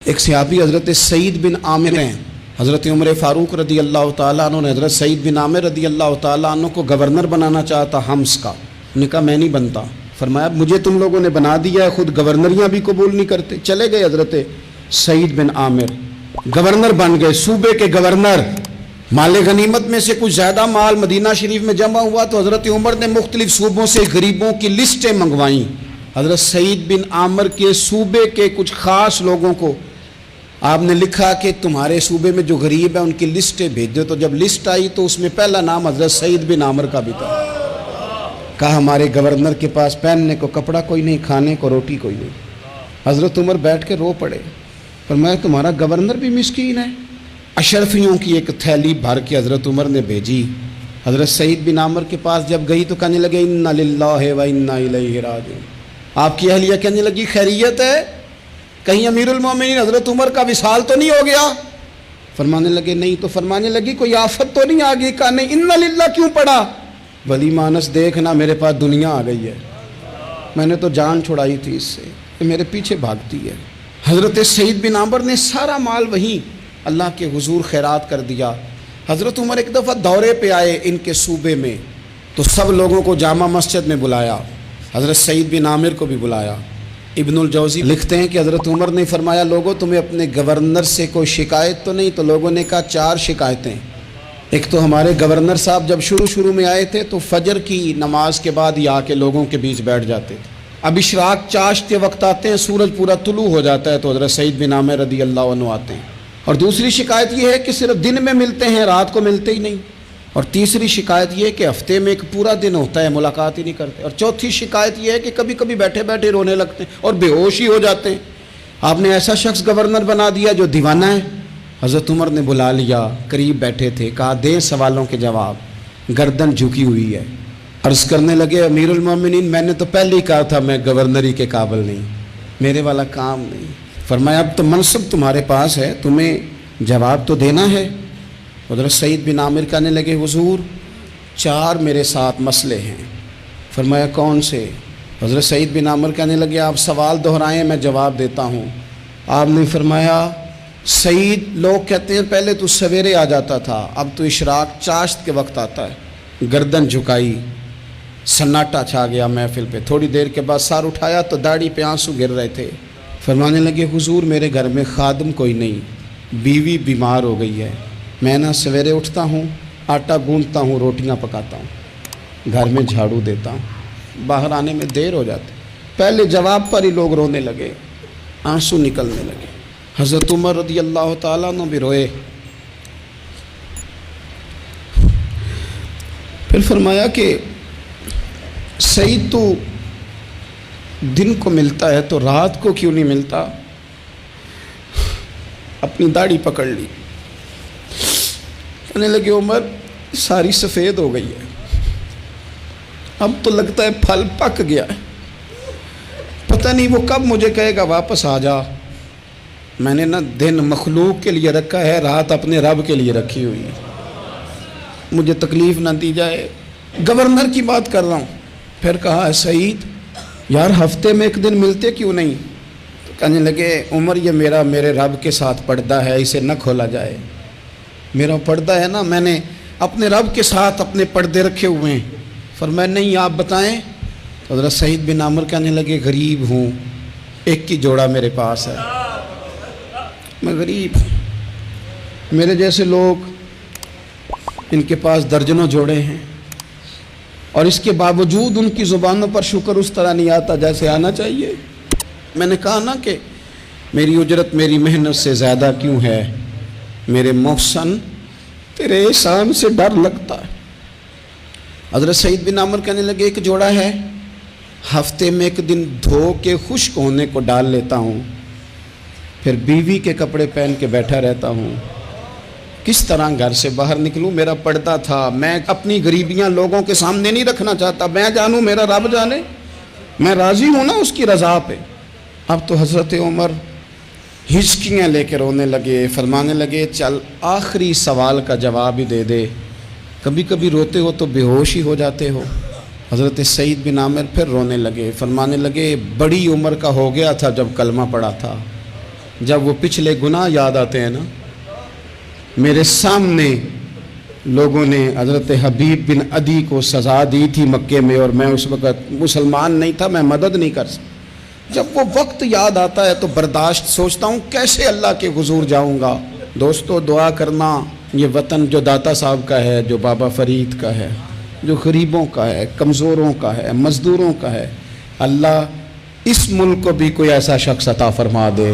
ایک صحابی حضرت سعید بن عامر ہیں، حضرت عمر فاروق رضی اللہ تعالیٰ عنہ نے حضرت سعید بن عامر رضی اللہ تعالیٰ عنہ کو گورنر بنانا چاہتا حمص کا. انہوں نے کہا میں نہیں بنتا. فرمایا مجھے تم لوگوں نے بنا دیا ہے، خود گورنریاں بھی قبول نہیں کرتے. چلے گئے حضرت سعید بن عامر، گورنر بن گئے، صوبے کے گورنر. مال غنیمت میں سے کچھ زیادہ مال مدینہ شریف میں جمع ہوا تو حضرت عمر نے مختلف صوبوں سے غریبوں کی لسٹیں منگوائیں. حضرت سعید بن عامر کے صوبے کے کچھ خاص لوگوں کو آپ نے لکھا کہ تمہارے صوبے میں جو غریب ہیں ان کی لسٹیں بھیج دو. تو جب لسٹ آئی تو اس میں پہلا نام حضرت سعید بن عامر کا بھی تھا. کہا ہمارے گورنر کے پاس پہننے کو کپڑا کوئی نہیں، کھانے کو روٹی کوئی نہیں. حضرت عمر بیٹھ کے رو پڑے. فرمایا تمہارا گورنر بھی مسکین ہے. اشرفیوں کی ایک تھیلی بھر کے حضرت عمر نے بھیجی. حضرت سعید بن عامر کے پاس جب گئی تو کہنے لگے انا للہ و انا الیہ راجعون. آپ کی اہلیہ کہنے لگی خیریت ہے؟ کہیں امیر المومنین حضرت عمر کا وصال تو نہیں ہو گیا؟ فرمانے لگے نہیں. تو فرمانے لگی کوئی آفت تو نہیں آ گئی؟ کہا نہیں. انا للہ کیوں پڑھا؟ ولی مانس دیکھنا میرے پاس دنیا آ گئی ہے، میں نے تو جان چھڑائی تھی اس سے، کہ میرے پیچھے بھاگتی ہے. حضرت سعید بن عامر نے سارا مال وہیں اللہ کے حضور خیرات کر دیا. حضرت عمر ایک دفعہ دورے پہ آئے ان کے صوبے میں تو سب لوگوں کو جامع مسجد میں بلایا، حضرت سعید بن عامر کو بھی بلایا. ابن الجوزی لکھتے ہیں کہ حضرت عمر نے فرمایا لوگوں تمہیں اپنے گورنر سے کوئی شکایت تو نہیں؟ تو لوگوں نے کہا 4 شکایتیں. ایک تو ہمارے گورنر صاحب جب شروع میں آئے تھے تو فجر کی نماز کے بعد ہی آ کے لوگوں کے بیچ بیٹھ جاتے تھے. اب اشراق چاشت کے وقت آتے ہیں، سورج پورا طلوع ہو جاتا ہے تو حضرت سعید بن عامر رضی اللہ عنہ آتے ہیں. اور دوسری شکایت یہ ہے کہ صرف دن میں ملتے ہیں، رات کو ملتے ہی نہیں. اور تیسری شکایت یہ ہے کہ ہفتے میں ایک پورا دن ہوتا ہے ملاقات ہی نہیں کرتے. اور چوتھی شکایت یہ ہے کہ کبھی کبھی بیٹھے بیٹھے رونے لگتے ہیں اور بے ہوش ہی ہو جاتے ہیں. آپ نے ایسا شخص گورنر بنا دیا جو دیوانہ ہے. حضرت عمر نے بلا لیا، قریب بیٹھے تھے، کہا دیں سوالوں کے جواب. گردن جھکی ہوئی ہے. عرض کرنے لگے امیر المومنین میں نے تو پہلے ہی کہا تھا میں گورنری کے قابل نہیں، میرے والا کام نہیں. فرمایا اب تو منصب تمہارے پاس ہے، تمہیں جواب تو دینا ہے. حضرت سعید بن عامر کہنے لگے حضور 4 میرے ساتھ مسئلے ہیں. فرمایا کون سے؟ حضرت سعید بن عامر کہنے لگے آپ سوال دہرائیں میں جواب دیتا ہوں. آپ نے فرمایا سعید لوگ کہتے ہیں پہلے تو سویرے آ جاتا تھا، اب تو اشراق چاشت کے وقت آتا ہے. گردن جھکائی، سناٹا چھا گیا محفل پہ. تھوڑی دیر کے بعد سار اٹھایا تو داڑھی پہ آنسو گر رہے تھے. فرمانے لگے حضور میرے گھر میں خادم کوئی نہیں، بیوی بیمار ہو گئی ہے. میں نہ سویرے اٹھتا ہوں، آٹا گوندتا ہوں، روٹیاں پکاتا ہوں، گھر میں جھاڑو دیتا ہوں، باہر آنے میں دیر ہو جاتی. پہلے جواب پر ہی لوگ رونے لگے، آنسو نکلنے لگے. حضرت عمر رضی اللہ تعالیٰ عنہ بھی روئے. پھر فرمایا کہ سعید تو دن کو ملتا ہے تو رات کو کیوں نہیں ملتا؟ اپنی داڑھی پکڑ لی. کہنے لگے عمر ساری سفید ہو گئی ہے، اب تو لگتا ہے پھل پک گیا ہے، پتہ نہیں وہ کب مجھے کہے گا واپس آ جا. میں نے نا دن مخلوق کے لیے رکھا ہے، رات اپنے رب کے لیے رکھی ہوئی ہے، مجھے تکلیف نہ دی جائے. گورنر کی بات کر رہا ہوں. پھر کہا سعید یار ہفتے میں ایک دن ملتے کیوں نہیں؟ تو کہنے لگے عمر یہ میرے رب کے ساتھ پردہ ہے، اسے نہ کھولا جائے. میرا پردہ ہے نا، میں نے اپنے رب کے ساتھ اپنے پردے رکھے ہوئے ہیں. فرمایا نہیں آپ بتائیں. تو حضرت سعید بن عامر کہنے لگے غریب ہوں، ایک ہی جوڑا میرے پاس ہے، میں غریب ہوں. میرے جیسے لوگ ان کے پاس درجنوں جوڑے ہیں اور اس کے باوجود ان کی زبانوں پر شکر اس طرح نہیں آتا جیسے آنا چاہیے. میں نے کہا نا کہ میری اجرت میری محنت سے زیادہ کیوں ہے؟ میرے محسن تیرے احسان سے ڈر لگتا ہے. حضرت سعید بن عامر کہنے لگے ایک جوڑا ہے، ہفتے میں ایک دن دھو کے خشک ہونے کو ڈال لیتا ہوں، پھر بیوی کے کپڑے پہن کے بیٹھا رہتا ہوں. کس طرح گھر سے باہر نکلوں؟ میرا پردہ تھا. میں اپنی غریبیاں لوگوں کے سامنے نہیں رکھنا چاہتا، میں جانوں میرا رب جانے، میں راضی ہوں نا اس کی رضا پہ. اب تو حضرت عمر ہچکیاں لے کے رونے لگے. فرمانے لگے چل آخری سوال کا جواب ہی دے دے، کبھی کبھی روتے ہو تو بے ہوش ہی ہو جاتے ہو. حضرت سعید بن عامر پھر رونے لگے. فرمانے لگے بڑی عمر کا ہو گیا تھا جب کلمہ پڑھا تھا، جب وہ پچھلے گناہ یاد آتے ہیں نا، میرے سامنے لوگوں نے حضرت حبیب بن عدی کو سزا دی تھی مکے میں، اور میں اس وقت مسلمان نہیں تھا، میں مدد نہیں کر سکتا۔ جب وہ وقت یاد آتا ہے تو برداشت، سوچتا ہوں کیسے اللہ کے حضور جاؤں گا۔ دوستو دعا کرنا، یہ وطن جو داتا صاحب کا ہے، جو بابا فرید کا ہے، جو غریبوں کا ہے، کمزوروں کا ہے، مزدوروں کا ہے، اللہ اس ملک کو بھی کوئی ایسا شخص عطا فرما دے